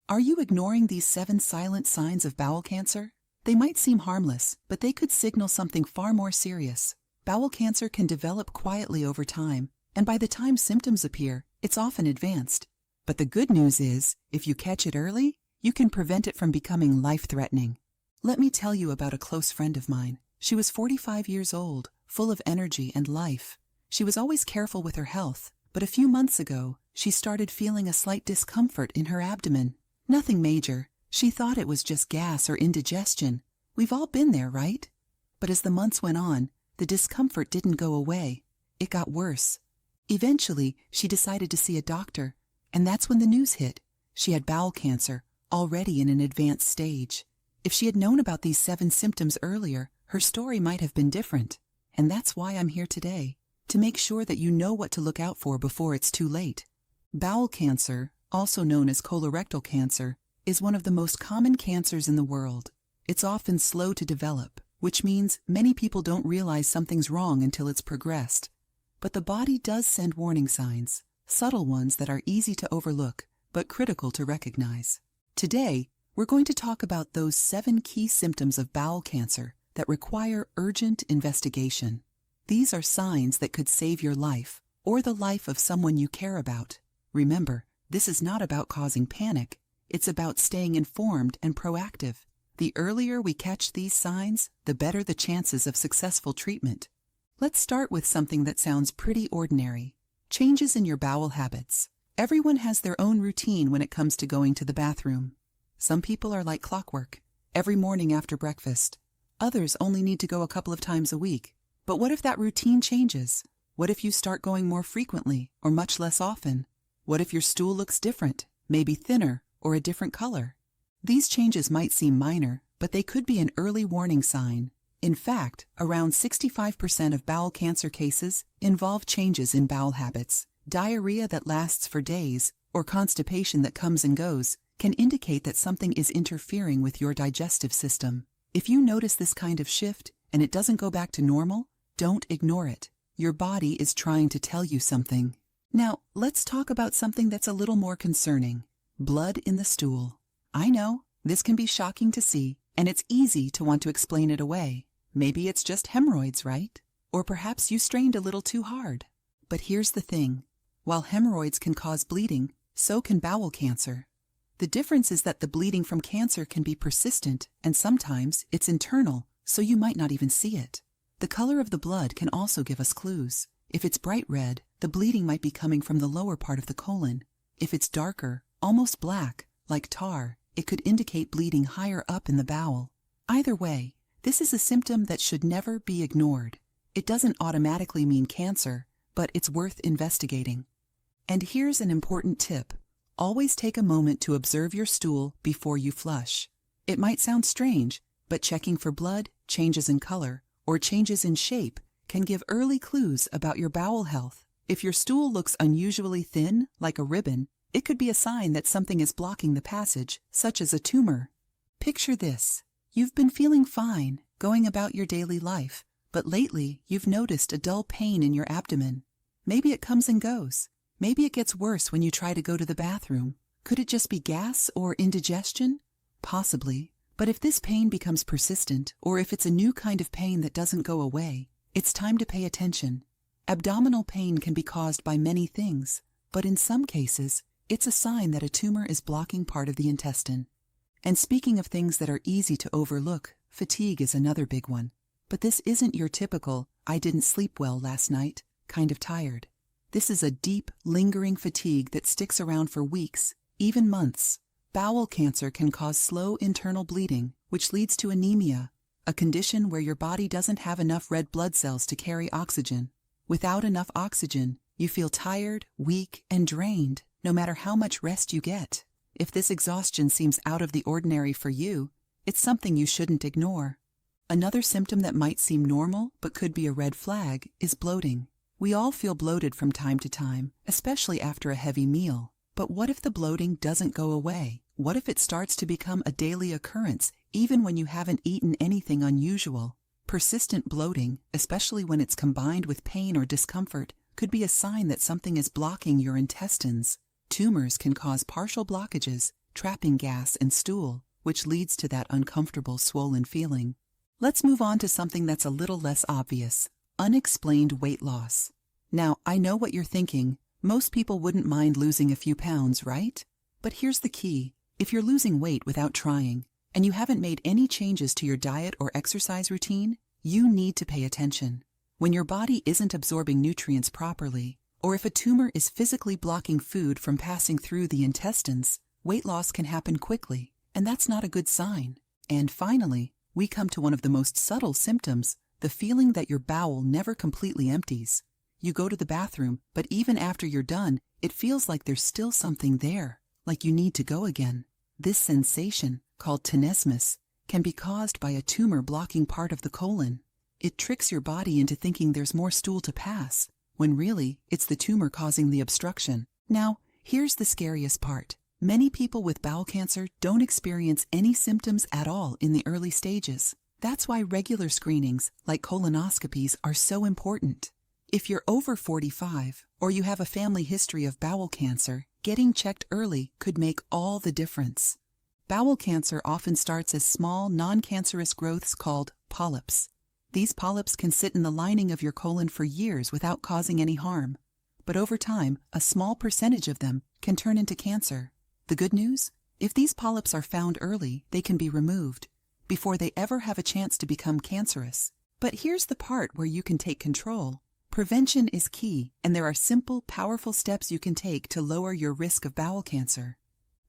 Are you ignoring these 7 silent signs of bowel cancer? They might seem harmless, but they could signal something far more serious. Bowel cancer can develop quietly over time, and by the time symptoms appear, it's often advanced. But the good news is, if you catch it early, you can prevent it from becoming life-threatening. Let me tell you about a close friend of mine. She was 45 years old, full of energy and life. She was always careful with her health, but a few months ago, she started feeling a slight discomfort in her abdomen. Nothing major. She thought it was just gas or indigestion. We've all been there, right? But as the months went on, the discomfort didn't go away. It got worse. Eventually, she decided to see a doctor, and that's when the news hit. She had bowel cancer, already in an advanced stage. If she had known about these 7 symptoms earlier, her story might have been different. And that's why I'm here today, to make sure that you know what to look out for before it's too late. Bowel cancer, also known as colorectal cancer, is one of the most common cancers in the world. It's often slow to develop, which means many people don't realize something's wrong until it's progressed. But the body does send warning signs, subtle ones that are easy to overlook, but critical to recognize. Today, we're going to talk about those 7 key symptoms of bowel cancer that require urgent investigation. These are signs that could save your life, or the life of someone you care about. Remember, this is not about causing panic. It's about staying informed and proactive. The earlier we catch these signs, the better the chances of successful treatment. Let's start with something that sounds pretty ordinary. Changes in your bowel habits. Everyone has their own routine when it comes to going to the bathroom. Some people are like clockwork, every morning after breakfast. Others only need to go a couple of times a week. But what if that routine changes? What if you start going more frequently or much less often? What if your stool looks different, maybe thinner or a different color? These changes might seem minor, but they could be an early warning sign. In fact, around 65% of bowel cancer cases involve changes in bowel habits. Diarrhea that lasts for days or constipation that comes and goes can indicate that something is interfering with your digestive system. If you notice this kind of shift and it doesn't go back to normal, don't ignore it. Your body is trying to tell you something. Now, let's talk about something that's a little more concerning. Blood in the stool. I know, this can be shocking to see, and it's easy to want to explain it away. Maybe it's just hemorrhoids, right? Or perhaps you strained a little too hard. But here's the thing. While hemorrhoids can cause bleeding, so can bowel cancer. The difference is that the bleeding from cancer can be persistent, and sometimes it's internal, so you might not even see it. The color of the blood can also give us clues. If it's bright red, the bleeding might be coming from the lower part of the colon. If it's darker, almost black, like tar, it could indicate bleeding higher up in the bowel. Either way, this is a symptom that should never be ignored. It doesn't automatically mean cancer, but it's worth investigating. And here's an important tip. Always take a moment to observe your stool before you flush. It might sound strange, but checking for blood, changes in color, or changes in shape can give early clues about your bowel health. If your stool looks unusually thin, like a ribbon, it could be a sign that something is blocking the passage, such as a tumor. Picture this. You've been feeling fine, going about your daily life, but lately you've noticed a dull pain in your abdomen. Maybe it comes and goes. Maybe it gets worse when you try to go to the bathroom. Could it just be gas or indigestion? Possibly. But if this pain becomes persistent, or if it's a new kind of pain that doesn't go away, it's time to pay attention. Abdominal pain can be caused by many things, but in some cases, it's a sign that a tumor is blocking part of the intestine. And speaking of things that are easy to overlook, fatigue is another big one. But this isn't your typical, I didn't sleep well last night, kind of tired. This is a deep, lingering fatigue that sticks around for weeks, even months. Bowel cancer can cause slow internal bleeding, which leads to anemia, a condition where your body doesn't have enough red blood cells to carry oxygen. Without enough oxygen, you feel tired, weak, and drained, no matter how much rest you get. If this exhaustion seems out of the ordinary for you, it's something you shouldn't ignore. Another symptom that might seem normal but could be a red flag is bloating. We all feel bloated from time to time, especially after a heavy meal. But what if the bloating doesn't go away? What if it starts to become a daily occurrence, even when you haven't eaten anything unusual? Persistent bloating, especially when it's combined with pain or discomfort, could be a sign that something is blocking your intestines. Tumors can cause partial blockages, trapping gas and stool, which leads to that uncomfortable swollen feeling. Let's move on to something that's a little less obvious: unexplained weight loss. Now, I know what you're thinking. Most people wouldn't mind losing a few pounds, right? But here's the key. If you're losing weight without trying, and you haven't made any changes to your diet or exercise routine, you need to pay attention. When your body isn't absorbing nutrients properly, or if a tumor is physically blocking food from passing through the intestines, weight loss can happen quickly, and that's not a good sign. And finally, we come to one of the most subtle symptoms, the feeling that your bowel never completely empties. You go to the bathroom, but even after you're done, it feels like there's still something there, like you need to go again. This sensation, called tenesmus, can be caused by a tumor blocking part of the colon. It tricks your body into thinking there's more stool to pass, when really it's the tumor causing the obstruction. Now, here's the scariest part. Many people with bowel cancer don't experience any symptoms at all in the early stages. That's why regular screenings, like colonoscopies, are so important. If you're over 45 or you have a family history of bowel cancer, getting checked early could make all the difference. Bowel cancer often starts as small, non-cancerous growths called polyps. These polyps can sit in the lining of your colon for years without causing any harm. But over time, a small percentage of them can turn into cancer. The good news? If these polyps are found early, they can be removed before they ever have a chance to become cancerous. But here's the part where you can take control. Prevention is key, and there are simple, powerful steps you can take to lower your risk of bowel cancer.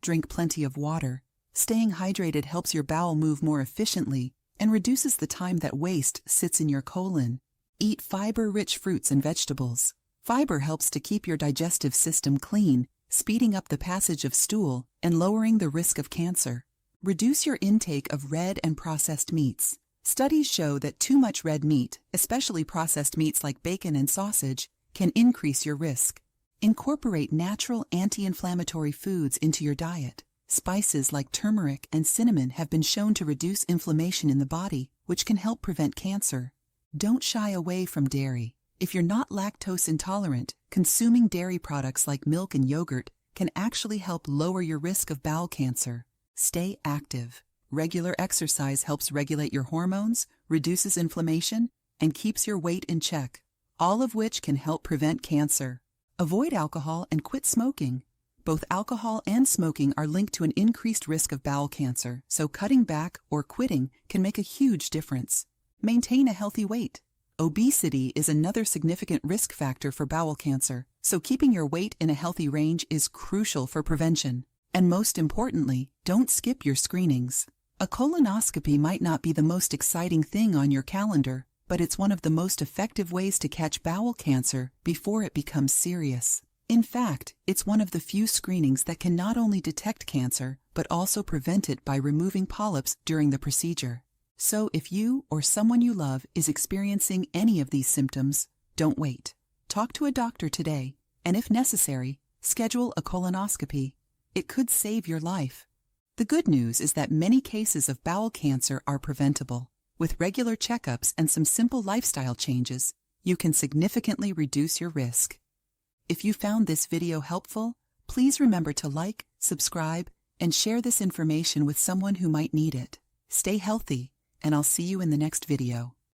Drink plenty of water. Staying hydrated helps your bowel move more efficiently and reduces the time that waste sits in your colon. Eat fiber-rich fruits and vegetables. Fiber helps to keep your digestive system clean, speeding up the passage of stool and lowering the risk of cancer. Reduce your intake of red and processed meats. Studies show that too much red meat, especially processed meats like bacon and sausage, can increase your risk. Incorporate natural anti-inflammatory foods into your diet. Spices like turmeric and cinnamon have been shown to reduce inflammation in the body, which can help prevent cancer. Don't shy away from dairy. If you're not lactose intolerant, consuming dairy products like milk and yogurt can actually help lower your risk of bowel cancer. Stay active. Regular exercise helps regulate your hormones, reduces inflammation, and keeps your weight in check, all of which can help prevent cancer. Avoid alcohol and quit smoking. Both alcohol and smoking are linked to an increased risk of bowel cancer, so cutting back or quitting can make a huge difference. Maintain a healthy weight. Obesity is another significant risk factor for bowel cancer, so keeping your weight in a healthy range is crucial for prevention. And most importantly, don't skip your screenings. A colonoscopy might not be the most exciting thing on your calendar, but it's one of the most effective ways to catch bowel cancer before it becomes serious. In fact, it's one of the few screenings that can not only detect cancer, but also prevent it by removing polyps during the procedure. So if you or someone you love is experiencing any of these symptoms, don't wait. Talk to a doctor today, and if necessary, schedule a colonoscopy. It could save your life. The good news is that many cases of bowel cancer are preventable. With regular checkups and some simple lifestyle changes, you can significantly reduce your risk. If you found this video helpful, please remember to like, subscribe, and share this information with someone who might need it. Stay healthy, and I'll see you in the next video.